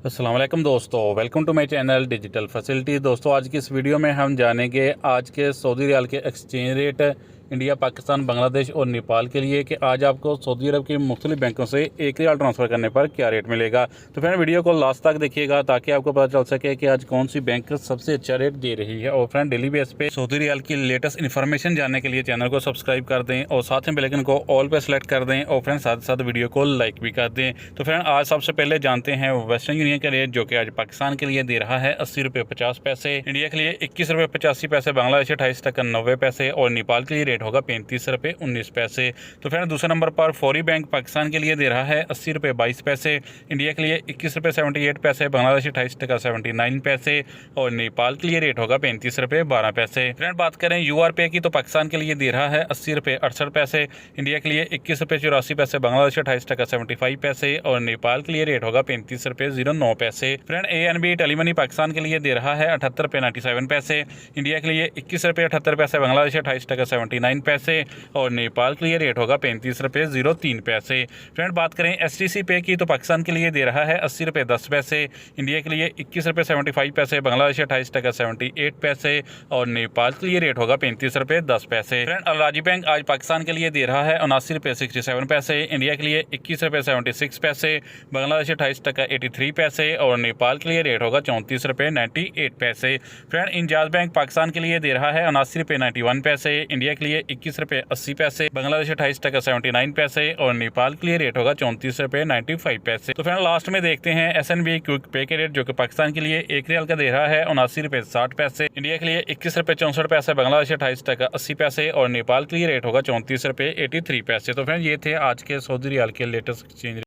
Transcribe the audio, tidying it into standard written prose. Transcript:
अस्सलाम वालेकुम दोस्तों, welcome to my channel digital facility. दोस्तों आज की इस वीडियो में हम जानेंगे आज के सऊदी रियाल के exchange rate India, Pakistan, Bangladesh और नेपाल के लिए कि आज आपको सऊदी अरब के मुख्तलिफ बैंकों से एक रियाल ट्रांसफ़र करने पर क्या रेट मिलेगा। तो फ्रेंड वीडियो को लास्ट तक देखिएगा ताकि आपको पता चल सके कि आज कौन सी बैंक सबसे अच्छा रेट दे रही है। और फ्रेंड डेली बेस पे सऊदी रियाल की लेटेस्ट इन्फॉर्मेशन जानने के लिए चैनल को सब्सक्राइब कर दें और साथ में बेल आइकन को ऑल पे सेलेक्ट कर दें और फ्रेंड साथ साथ वीडियो को लाइक भी कर दें। तो फ्रेंड आज सबसे पहले जानते हैं वेस्टर्न यूनियन का रेट, जो कि आज पाकिस्तान के लिए दे रहा है 80 रुपये 50 पैसे, इंडिया के लिए 21 रुपये 85 पैसे, बांग्लादेश 28 टका 90 पैसे और नेपाल के लिए रेट होगा 35 रुपये 19 पैसे। तो फ्रेंड दूसरे नंबर पर फौरी बैंक पाकिस्तान के लिए दे रहा है 80 रुपये 22 पैसे, इंडिया के लिए 21 रुपये 78 पैसे, बांग्लादेश 28 टका 79 पैसे और नेपाल के लिए रेट होगा 35 रुपये 12 पैसे। फ्रेंड बात करें URP की तो पाकिस्तान के लिए दे रहा है 80 रुपये 68 पैसे, इंडिया के लिए 21 रुपये 84 पैसे, बांग्लादेश 28 टका 75 पैसे और नेपाल के लिए रेट होगा 35 रुपये 09 पैसे। फ्रेंड ANB टेलीमनी पाकिस्तान के लिए दे रहा है 78 रुपये 97 पैसे, इंडिया के लिए 21 रुपये 78 पैसे, बांग्लादेश 28 टका 79 पैसे और नेपाल के लिए रेट होगा 35 रुपये 03 पैसे। फ्रेंड बात करें STC पे की तो पाकिस्तान के लिए दे रहा है 80 रुपये 10 पैसे, इंडिया के लिए 21 रुपये 75 पैसे, बांग्लादेश 28 टका 78 पैसे और नेपाल के लिए रेट होगा 35 रुपये 10 पैसे। फ्रेंड अल-राजी बैंक आज पाकिस्तान के लिए दे रहा है 79 रुपये 67 पैसे, इंडिया के लिए 21 रुपये 76 पैसे, बांग्लादेश 28 टका 83 पैसे और नेपाल के लिए रेट होगा 34 रुपये 98 पैसे। फ्रेंड इंजाज बैंक पाकिस्तान के लिए दे रहा है 79 रुपये 91 पैसे, इंडिया के लिए 21 रुपये 80 पैसे, बांग्लादेश 28 टका 79 पैसे और नेपाल के लिए रेट होगा 34 रुपये 95 पैसे। तो फ्रेंड लास्ट में देखते हैं SNB क्विक पे के रेट, जो कि पाकिस्तान के लिए एक रियाल का दे रहा है 79 रुपये 60 पैसे, इंडिया के लिए 21 रुपये 64 पैसे, बांग्लादेश 28 टका 80 पैसे और नेपाल के लिए रेट होगा 34 रुपये 83 पैसे। तो फ्रेंड ये थे आज के सऊदी रियाल के लेटेस्ट एक्सचेंज